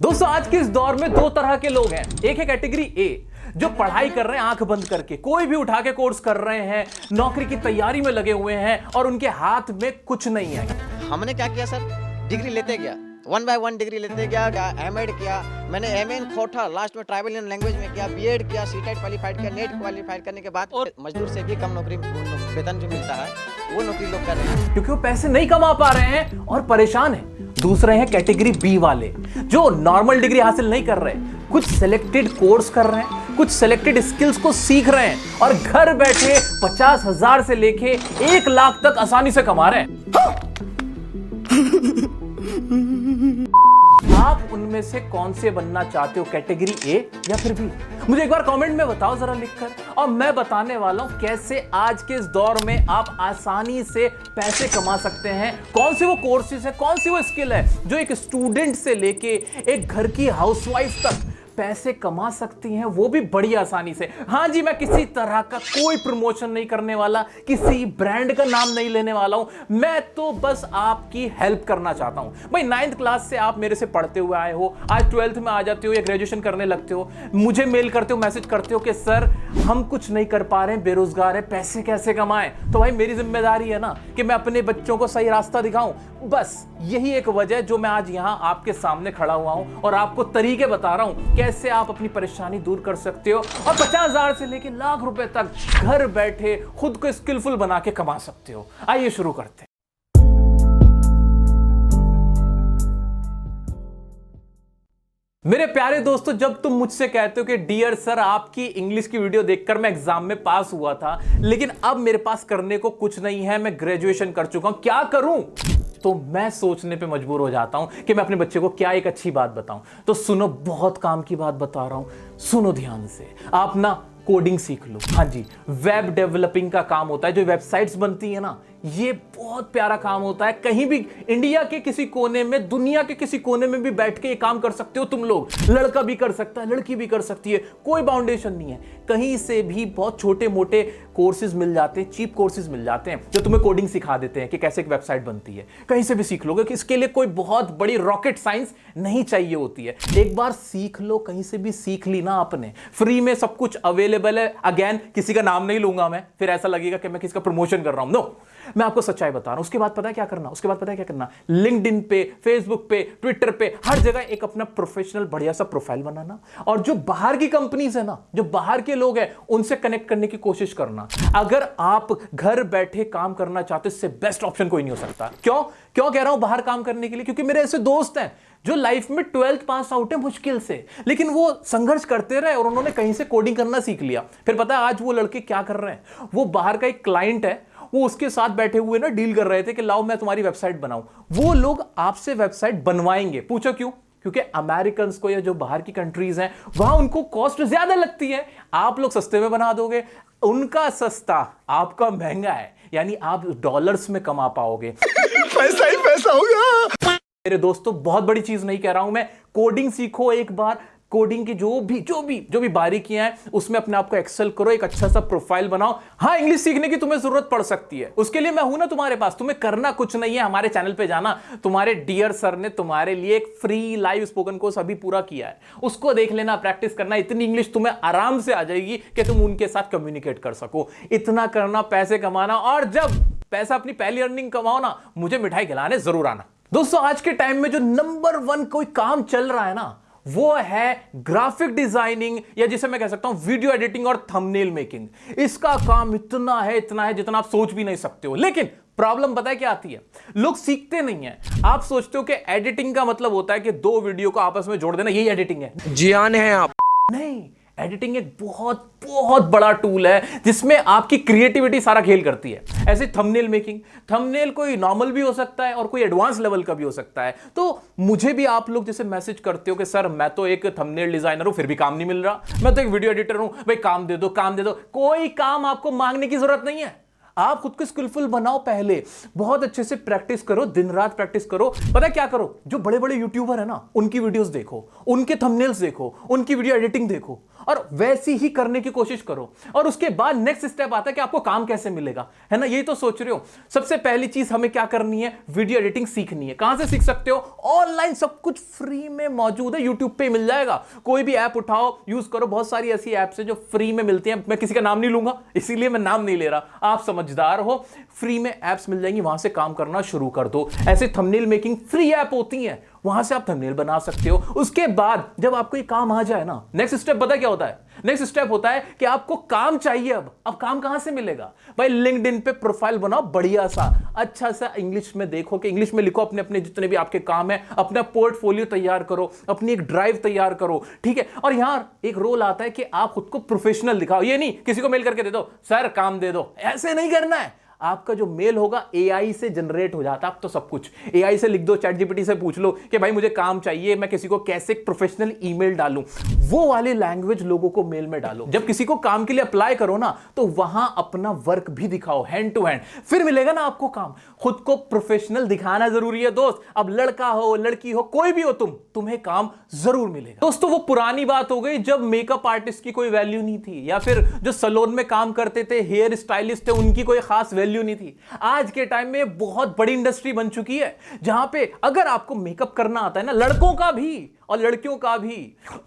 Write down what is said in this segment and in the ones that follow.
दोस्तों आज के इस दौर में दो तरह के लोग हैं। एक है कैटेगरी ए जो पढ़ाई कर रहे हैं आंख बंद करके, कोई भी उठा के कोर्स कर रहे हैं, नौकरी की तैयारी में लगे हुए हैं और उनके हाथ में कुछ नहीं है। हमने क्या किया सर, डिग्री लेते गया, 1 by 1 डिग्री लेते गया, एमएड किया, मैंने एमए इन खोटा, लास्ट में ट्राइबल इंडियन लैंग्वेज में किया, बीएड किया, सीटेट क्वालिफाइड किया, नेट क्वालिफाइड करने के बाद और मजदूर से भी कम नौकरी वेतन जो मिलता है वो नौकरी लोग कर रहे हैं क्योंकि वो पैसे नहीं कमा पा रहे हैं और परेशान हैं। दूसरे हैं कैटेगरी बी वाले जो नॉर्मल डिग्री हासिल नहीं कर रहे, कुछ सिलेक्टेड कोर्स कर रहे हैं, कुछ सिलेक्टेड स्किल्स को सीख रहे हैं और घर बैठे 50,000 से लेके 1 लाख तक आसानी से कमा रहे हैं। आप उनमें से कौन से बनना चाहते हो, कैटेगरी ए या फिर बी? मुझे एक बार कमेंट में बताओ जरा लिखकर, और मैं बताने वाला हूं कैसे आज के इस दौर में आप आसानी से पैसे कमा सकते हैं। कौन से वो कोर्सेज है, कौन सी वो स्किल है जो एक स्टूडेंट से लेके एक घर की हाउसवाइफ तक पैसे कमा सकती हैं, वो भी बड़ी आसानी से। हाँ जी, मैं किसी तरह का कोई प्रमोशन नहीं करने वाला, किसी ब्रांड का नाम नहीं लेने वाला हूं, मैं तो बस आपकी हेल्प करना चाहता हूं। भाई 9th क्लास से आप मेरे से पढ़ते हुए आए हो, आज 12th में आ जाते हो या ग्रेजुएशन करने लगते हो, मुझे मेल करते हो, मैसेज करते हो कि सर हम कुछ नहीं कर पा रहे हैं, बेरोजगार है, पैसे कैसे कमाएं। तो भाई मेरी जिम्मेदारी है ना कि मैं अपने बच्चों को सही रास्ता दिखाऊं। बस यही एक वजह जो मैं आज यहां आपके सामने खड़ा हुआ हूं और आपको तरीके बता रहा हूं कैसे आप अपनी परेशानी दूर कर सकते हो और 50,000 से लेकर लाख रुपए तक घर बैठे खुद को स्किलफुल बना के कमा सकते हो। आइए शुरू करते हैं। मेरे प्यारे दोस्तों, जब तुम मुझसे कहते हो कि डियर सर आपकी इंग्लिश की वीडियो देखकर मैं एग्जाम में पास हुआ था, लेकिन अब मेरे पास करने को कुछ नहीं है, मैं ग्रेजुएशन कर चुका हूं, क्या करूं? तो मैं सोचने पे मजबूर हो जाता हूं कि मैं अपने बच्चे को क्या एक अच्छी बात बताऊं। तो सुनो, बहुत काम की बात बता रहा हूं, सुनो ध्यान से। आप ना कोडिंग सीख लो। हाँ जी, वेब डेवलपिंग का काम होता है, जो वेबसाइट्स बनती है ना, ये बहुत प्यारा काम होता है। कहीं भी इंडिया के किसी कोने में, दुनिया के किसी कोने में भी बैठ के ये काम कर सकते हो तुम लोग। लड़का भी कर सकता है, लड़की भी कर सकती है, कोई बाउंडेशन नहीं है। कहीं से भी बहुत छोटे मोटे कोर्सेज मिल जाते हैं, चीप कोर्सेज मिल जाते हैं जो तुम्हें कोडिंग सिखा देते हैं कि कैसे एक वेबसाइट बनती है। कहीं से भी सीख लोगे कि इसके लिए कोई बहुत बड़ी रॉकेट साइंस नहीं चाहिए होती है। एक बार सीख लो, कहीं से भी सीख ली ना आपने, फ्री में सब कुछ अवेलेबल है। अगेन किसी का नाम नहीं लूंगा मैं, फिर ऐसा लगेगा कि मैं किसी का प्रमोशन कर रहा हूं। नो, मैं आपको सच्चाई बता रहा हूं। उसके बाद पता है क्या करना? उसके बाद पता है क्या करना? लिंक्डइन पे, फेसबुक पे, ट्विटर पे, हर जगह एक अपना प्रोफेशनल बढ़िया सा प्रोफाइल बनाना और जो बाहर की कंपनीज है ना, जो बाहर के लोग हैं, उनसे कनेक्ट करने की कोशिश करना। अगर आप घर बैठे काम करना चाहते हो, इससे बेस्ट ऑप्शन कोई नहीं हो सकता। क्यों क्यों कह रहा हूं बाहर काम करने के लिए? क्योंकि मेरे ऐसे दोस्त हैं जो लाइफ में 12th पास आउट है मुश्किल से, लेकिन वो संघर्ष करते रहे और उन्होंने कहीं से कोडिंग करना सीख लिया। फिर पता है आज वो लड़के क्या कर रहे हैं? वो बाहर का एक क्लाइंट है, वो उसके साथ बैठे हुए ना डील कर रहे थे कि लाओ मैं तुम्हारी वेबसाइट बनाऊं। वो लोग आपसे वेबसाइट बनवाएंगे। पूछो क्यों? क्योंकि अमेरिकन को या जो बाहर की कंट्रीज हैं वहां उनको कॉस्ट ज्यादा लगती है। आप लोग सस्ते में बना दोगे, उनका सस्ता, आपका महंगा है, यानी आप डॉलर्स में कमा पाओगे। पैसा ही पैसा होगा। मेरे दोस्तों, बहुत बड़ी चीज नहीं कह रहा हूं मैं, कोडिंग सीखो एक बार। कोडिंग की जो भी बारीकियां हैं उसमें अपने आप को एक्सेल करो, एक अच्छा सा प्रोफाइल बनाओ। हाँ, इंग्लिश सीखने की तुम्हें जरूरत पड़ सकती है, उसके लिए मैं हूं ना तुम्हारे पास। तुम्हें करना कुछ नहीं है, हमारे चैनल पे जाना, तुम्हारे डियर सर ने तुम्हारे लिए एक फ्री लाइव स्पोकन कोर्स अभी पूरा किया है, उसको देख लेना, प्रैक्टिस करना। इतनी इंग्लिश तुम्हें आराम से आ जाएगी कि तुम उनके साथ कम्युनिकेट कर सको। इतना करना, पैसे कमाना, और जब पैसा अपनी पहली अर्निंग कमाओ ना, मुझे मिठाई खिलाने जरूर आना। दोस्तों आज के टाइम में जो नंबर 1 कोई काम चल रहा है ना, वो है ग्राफिक डिजाइनिंग, या जिसे मैं कह सकता हूं वीडियो एडिटिंग और थंबनेल मेकिंग। इसका काम इतना है जितना आप सोच भी नहीं सकते हो। लेकिन प्रॉब्लम पता है क्या आती है? लोग सीखते नहीं है। आप सोचते हो कि एडिटिंग का मतलब होता है कि 2 वीडियो को आपस में जोड़ देना, यही एडिटिंग है। जियान है आप। नहीं, एडिटिंग एक बहुत बहुत बड़ा टूल है जिसमें आपकी क्रिएटिविटी सारा खेल करती है। ऐसे थंबनेल मेकिंग, थंबनेल कोई नॉर्मल भी हो सकता है और कोई एडवांस लेवल का भी हो सकता है। तो मुझे भी आप लोग जैसे मैसेज करते हो कि सर मैं तो एक थंबनेल डिजाइनर हूं, फिर भी काम नहीं मिल रहा, मैं तो एक वीडियो एडिटर हूं, भाई काम दे दो, काम दे दो। कोई काम आपको मांगने की जरूरत नहीं है। आप खुद को स्किलफुल बनाओ, पहले बहुत अच्छे से प्रैक्टिस करो, दिन रात प्रैक्टिस करो। पता है क्या करो? जो बड़े बड़े यूट्यूबर है ना, उनकी वीडियोस देखो, उनके थंबनेल्स देखो, उनकी वीडियो एडिटिंग देखो, और वैसी ही करने की कोशिश करो। और उसके बाद नेक्स्ट स्टेप आता है कि आपको काम कैसे मिलेगा, है ना, यही तो सोच रहे हो। सबसे पहली चीज हमें क्या करनी है, वीडियो एडिटिंग सीखनी है। कहां से सीख सकते हो, ऑनलाइन सब कुछ फ्री में मौजूद है, यूट्यूब पे मिल जाएगा। कोई भी ऐप उठाओ, यूज करो, बहुत सारी ऐसी ऐप्स है जो फ्री में मिलती हैं। मैं किसी का नाम नहीं लूंगा, इसीलिए मैं नाम नहीं ले रहा, आप समझदार हो। फ्री में ऐप्स मिल जाएंगी, वहां से काम करना शुरू कर दो। ऐसे थंबनेल मेकिंग फ्री ऐप होती हैं, वहां से आप थंबनेल बना सकते हो। उसके बाद जब आपको ये काम आ जाए ना, नेक्स्ट स्टेप पता क्या होता है, नेक्स्ट स्टेप होता है कि आपको काम चाहिए। अब काम कहां से मिलेगा भाई, लिंक्डइन पे प्रोफाइल बनाओ, बढ़िया सा अच्छा सा इंग्लिश में देखो, कि इंग्लिश में लिखो अपने अपने जितने भी आपके काम है, अपना पोर्टफोलियो तैयार करो, अपनी एक ड्राइव तैयार करो, ठीक है। और यहां एक रोल आता है कि आप खुद को प्रोफेशनल दिखाओ। ये नहीं किसी को मेल करके दे दो, सर काम दे दो, ऐसे नहीं करना है। आपका जो मेल होगा एआई से जनरेट हो जाता है। अब तो सब कुछ एआई से लिख दो, चैट जीपीटी से पूछ लो कि भाई मुझे काम चाहिए, मैं किसी को कैसे प्रोफेशनल ईमेल डालूं, वो वाली लैंग्वेज लोगों को मेल में डालो। जब किसी को काम के लिए अप्लाई करो ना, तो वहां अपना वर्क भी दिखाओ हैंड टू हैंड, फिर मिलेगा ना आपको काम। खुद को प्रोफेशनल दिखाना जरूरी है दोस्त। अब लड़का हो लड़की हो कोई भी हो, तुम्हें काम जरूर मिलेगा। दोस्तों वो पुरानी बात हो गई जब मेकअप आर्टिस्ट की कोई वैल्यू नहीं थी, या फिर जो सैलून में काम करते थे, हेयर स्टाइलिस्ट थे, उनकी कोई खास वैल्यू नहीं थी। आज के टाइम में बहुत बड़ी इंडस्ट्री बन चुकी है, जहां पे अगर आपको मेकअप करना आता है ना, लड़कों का भी और लड़कियों का भी,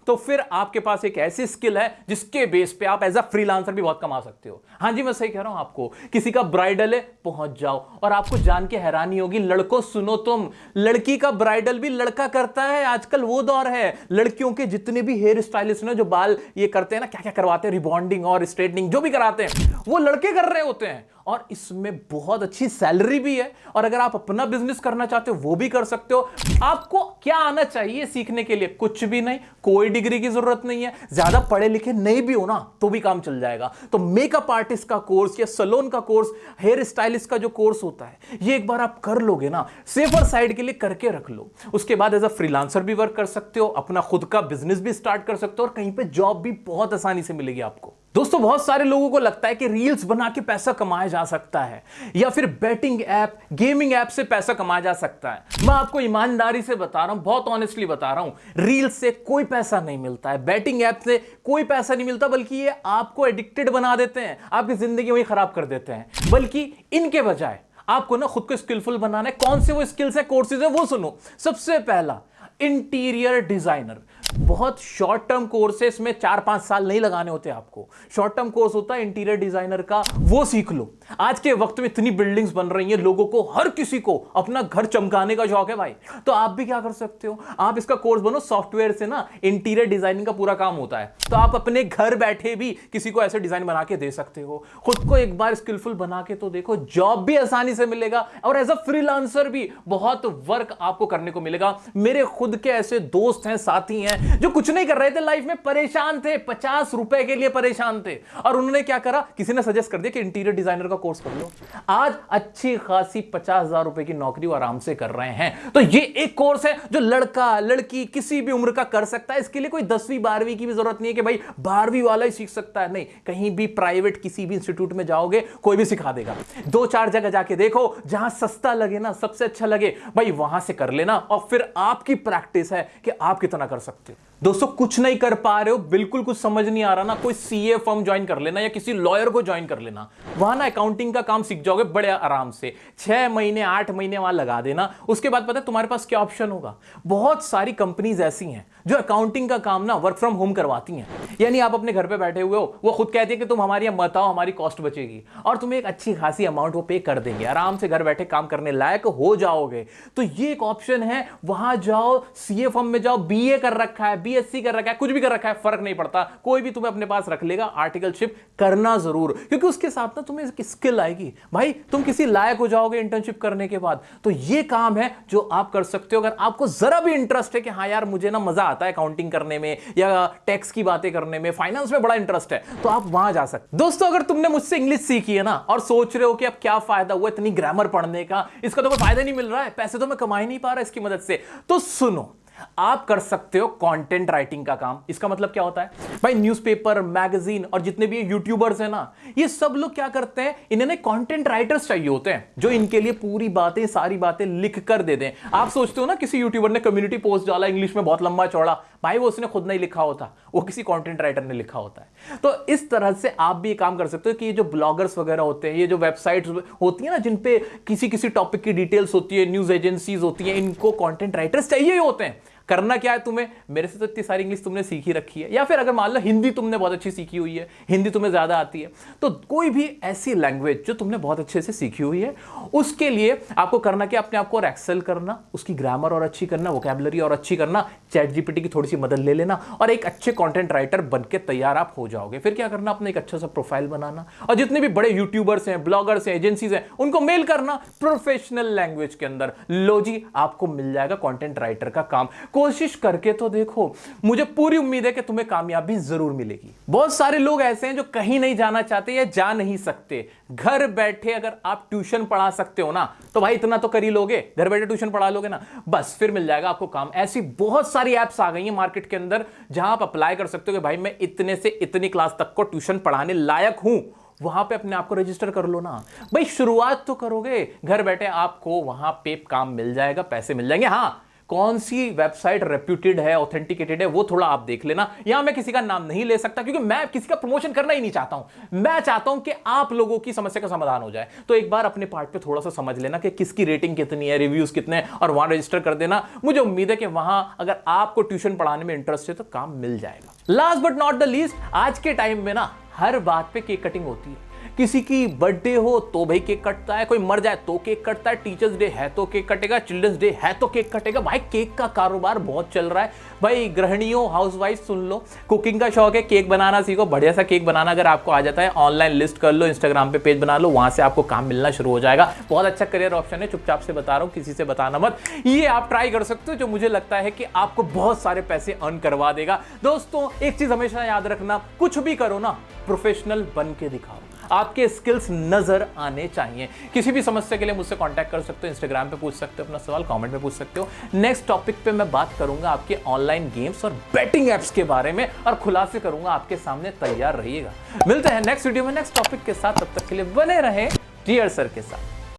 तो फिर आपके पास एक ऐसी स्किल है जिसके बेस पे आप एज अ फ्रीलांसर भी बहुत कमा सकते हो। हां जी, मैं सही कह रहा हूं आपको। किसी का ब्राइडल है, पहुंच जाओ। और आपको जान के हैरानी होगी, लड़कों सुनो तुम, लड़की का ब्राइडल भी लड़का करता है। आजकल वो दौर है, लड़कियों के जितने भी हेयर स्टाइलिस्ट हैं जो बाल ये करते हैं ना, क्या क्या करवाते हैं, रिबॉन्डिंग और स्ट्रेटनिंग जो भी कराते हैं, वो लड़के कर रहे होते हैं। और इसमें बहुत अच्छी सैलरी भी है। और अगर आप अपना बिजनेस करना चाहते हो वो भी कर सकते हो। आपको क्या आना चाहिए सीखने के लिए, कुछ भी नहीं, कोई डिग्री की जरूरत नहीं है। ज्यादा पढ़े लिखे नहीं भी हो ना तो भी काम चल जाएगा। तो मेकअप आर्टिस्ट का कोर्स या सैलून का कोर्स, हेयर स्टाइलिस्ट का जो कोर्स होता है, ये एक बार आप कर लोगे ना, सेफर साइड के लिए करके रख लो। उसके बाद एज अ फ्रीलांसर भी वर्क कर सकते हो, अपना खुद का बिजनेस भी स्टार्ट कर सकते हो, और कहीं पे जॉब भी बहुत आसानी से मिलेगी आपको। दोस्तों बहुत सारे लोगों को लगता है कि रील्स बना के पैसा कमाया जा सकता है, या फिर बैटिंग ऐप, गेमिंग ऐप से पैसा कमाया जा सकता है। मैं आपको ईमानदारी से बता रहा हूं, बहुत ऑनेस्टली बता रहा हूं, रील्स से कोई पैसा नहीं मिलता है, बैटिंग ऐप से कोई पैसा नहीं मिलता, बल्कि ये आपको एडिक्टेड बना देते हैं, आपकी जिंदगी वही खराब कर देते हैं। बल्कि इनके बजाय आपको ना खुद को स्किलफुल बनाना है। कौन से वो स्किल्स है, कोर्सेज है, वो सुनो। सबसे पहला, इंटीरियर डिजाइनर। बहुत शॉर्ट टर्म कोर्स है, इसमें 4-5 साल नहीं लगाने होते आपको। शॉर्ट टर्म कोर्स होता है इंटीरियर डिजाइनर का, वो सीख लो। आज के वक्त में इतनी बिल्डिंग्स बन रही हैं, लोगों को, हर किसी को अपना घर चमकाने का शौक है भाई। तो आप भी क्या कर सकते हो, आप इसका कोर्स बनो। सॉफ्टवेयर से ना इंटीरियर डिजाइनिंग का पूरा काम होता है, तो आप अपने घर बैठे भी किसी को ऐसे डिजाइन बना के दे सकते हो। खुद को एक बार स्किलफुल बना के तो देखो, जॉब भी आसानी से मिलेगा, और एज अ फ्रीलांसर भी बहुत वर्क आपको करने को मिलेगा। मेरे खुद के ऐसे दोस्त हैं, साथी हैं, जो कुछ नहीं कर रहे थे लाइफ में, परेशान थे, 50 रुपए के लिए परेशान थे, और उन्होंने क्या करा, किसी ने सजेस्ट कर दिया कि इंटीरियर डिजाइनर का कोर्स कर लो। आज अच्छी खासी 50,000 रुपए की नौकरी आराम से कर रहे हैं। तो ये एक कोर्स है जो लड़का लड़की किसी भी उम्र का कर सकता है। इसके लिए कोई 10वीं 12वीं की भी जरूरत नहीं है कि भाई 12वीं वाला ही सीख सकता है, नहीं। कहीं भी प्राइवेट किसी भी इंस्टीट्यूट में जाओगे, कोई भी सिखा देगा। 2-4 जगह जाके देखो, जहां सस्ता लगे ना, सबसे अच्छा लगे, भाई वहां से कर लेना, और फिर आपकी प्रैक्टिस है कि आप कितना कर सकते हो। दोस्तों कुछ नहीं कर पा रहे हो, बिल्कुल कुछ समझ नहीं आ रहा ना, कोई सीए फर्म ज्वाइन कर लेना, या किसी लॉयर को ज्वाइन कर लेना। वहां ना अकाउंटिंग का काम सीख जाओगे बड़े आराम से। 6 महीने 8 महीने वहां लगा देना। उसके बाद पता है तुम्हारे पास क्या ऑप्शन होगा, बहुत सारी कंपनीज ऐसी हैं जो अकाउंटिंग का काम ना वर्क फ्रॉम होम करवाती हैं। यानी आप अपने घर पे बैठे हुए हो, वो खुद कहती है कि तुम हमारी यहाँ मत आओ, हमारी कॉस्ट बचेगी, और तुम्हें एक अच्छी खासी अमाउंट वो पे कर देंगे। आराम से घर बैठे काम करने लायक हो जाओगे। तो ये एक ऑप्शन है, वहां जाओ, सीए फर्म में जाओ। बीए कर रखा है, बीएससी कर रखा है, कुछ भी कर रखा है, फर्क नहीं पड़ता, कोई भी तुम्हें अपने पास रख लेगा। आर्टिकलशिप करना जरूर, क्योंकि उसके साथ ना तुम्हें स्किल आएगी भाई, तुम किसी लायक हो जाओगे इंटर्नशिप करने के बाद। तो ये काम है जो आप कर सकते हो। अगर आपको जरा भी इंटरेस्ट है कि हाँ यार मुझे ना मजा आता है अकाउंटिंग करने में, या टैक्स की बातें करने में, फाइनेंस में बड़ा इंटरेस्ट है, तो आप वहां जा सकते। दोस्तों अगर तुमने मुझसे इंग्लिश सीखी है ना, और सोच रहे हो कि अब क्या फायदा हुआ इतनी ग्रामर पढ़ने का, इसका तो कोई फायदा नहीं मिल रहा है, पैसे तो मैं कमा ही नहीं पा रहा इसकी मदद से, तो सुनो, आप कर सकते हो कंटेंट राइटिंग का काम। इसका मतलब क्या होता है भाई, न्यूज़पेपर, मैगजीन और जितने भी यूट्यूबर्स हैं ना, ये सब लोग क्या करते हैं, इन्हें कंटेंट राइटर्स चाहिए होते हैं जो इनके लिए पूरी बातें, सारी बातें लिख कर दे दें। आप सोचते हो ना किसी यूट्यूबर ने कम्युनिटी पोस्ट डाला इंग्लिश में बहुत लंबा चौड़ा, भाई वो उसने खुद नहीं लिखा होता, वो किसी कंटेंट राइटर ने लिखा होता है। तो इस तरह से आप भी ये काम कर सकते हो कि ये जो ब्लॉगर्स वगैरह होते हैं, ये जो वेबसाइट्स होती है ना जिन पे किसी टॉपिक की डिटेल्स होती है, न्यूज एजेंसीज होती है, इनको कंटेंट राइटर्स चाहिए ही होते हैं। करना क्या है तुम्हें, मेरे से तो इतनी सारी इंग्लिश तुमने सीखी रखी है, या फिर अगर मान लो हिंदी तुमने बहुत अच्छी सीखी हुई है, हिंदी तुम्हें ज्यादा आती है, तो कोई भी ऐसी लैंग्वेज जो तुमने बहुत अच्छे से सीखी हुई है, उसके लिए आपको करना क्या, अपने आप को और एक्सेल करना, उसकी ग्रामर और अच्छी करना, वोकैबुलरी और अच्छी करना, चैट जीपीटी की थोड़ी सी मदद ले लेना और एक अच्छे कंटेंट राइटर बनके तैयार आप हो जाओगे। फिर क्या करना, अपना एक अच्छा सा प्रोफाइल बनाना और जितने भी बड़े यूट्यूबर्स हैं, ब्लॉगर्स हैं, एजेंसीज हैं, उनको मेल करना प्रोफेशनल लैंग्वेज के अंदर। लो जी, आपको मिल जाएगा कंटेंट राइटर का काम। कोशिश करके तो देखो, मुझे पूरी उम्मीद है कि तुम्हें कामयाबी जरूर मिलेगी। बहुत सारे लोग ऐसे हैं जो कहीं नहीं जाना चाहते या जा नहीं सकते। घर बैठे अगर आप ट्यूशन पढ़ा सकते हो ना, तो भाई इतना तो कर ही लोगे, घर बैठे ट्यूशन पढ़ा लोगे ना, बस फिर मिल जाएगा आपको काम। ऐसी बहुत सारी एप्स आ गई हैं मार्केट के अंदर जहां आप अप्लाई कर सकते हो कि भाई मैं इतने से इतनी क्लास तक को ट्यूशन पढ़ाने लायक हूं, वहां पे अपने आप को रजिस्टर कर लो ना भाई। शुरुआत तो करोगे, घर बैठे आपको वहां पे काम मिल जाएगा, पैसे मिल जाएंगे। हाँ, कौन सी वेबसाइट रेप्यूटेड है, ऑथेंटिकेटेड है, वो थोड़ा आप देख लेना। यहां मैं किसी का नाम नहीं ले सकता क्योंकि मैं किसी का प्रमोशन करना ही नहीं चाहता हूं। मैं चाहता हूं कि आप लोगों की समस्या का समाधान हो जाए। तो एक बार अपने पार्ट पे थोड़ा सा समझ लेना कि किसकी रेटिंग कितनी है, रिव्यूज कितने हैं, और वहां रजिस्टर कर देना। मुझे उम्मीद है कि वहां अगर आपको ट्यूशन पढ़ाने में इंटरेस्ट है तो काम मिल जाएगा। Last but not the least, आज के टाइम में ना हर बात पे केक कटिंग होती है। किसी की बर्थडे हो तो भाई केक कटता है, कोई मर जाए तो केक कटता है, टीचर्स डे है तो केक कटेगा, चिल्ड्रंस डे है तो केक कटेगा। भाई केक का कारोबार बहुत चल रहा है। भाई गृहिणियों, हाउसवाइफ सुन लो, कुकिंग का शौक है, केक बनाना सीखो। बढ़िया सा केक बनाना अगर आपको आ जाता है, ऑनलाइन लिस्ट कर लो, इंस्टाग्राम पे पेज बना लो, वहां से आपको काम मिलना शुरू हो जाएगा। बहुत अच्छा करियर ऑप्शन है, चुपचाप से बता रहा हूं, किसी से बताना मत। ये आप ट्राई कर सकते हो, जो मुझे लगता है कि आपको बहुत सारे पैसे अर्न करवा देगा। दोस्तों, एक चीज हमेशा याद रखना, कुछ भी करो ना, प्रोफेशनल बन के दिखाओ। आपके स्किल्स नजर आने चाहिए। किसी भी समस्या के लिए मुझसे कांटेक्ट कर सकते हो, इंस्टाग्राम पे पूछ सकते हो अपना सवाल, कमेंट में पूछ सकते हो। नेक्स्ट टॉपिक पे मैं बात करूंगा आपके ऑनलाइन गेम्स और बेटिंग एप्स के बारे में, और खुलासे करूंगा आपके सामने, तैयार रहिएगा। मिलते हैं नेक्स्ट वीडियो में नेक्स्ट टॉपिक के साथ, तब तक के लिए बने रहें डियर सर के साथ।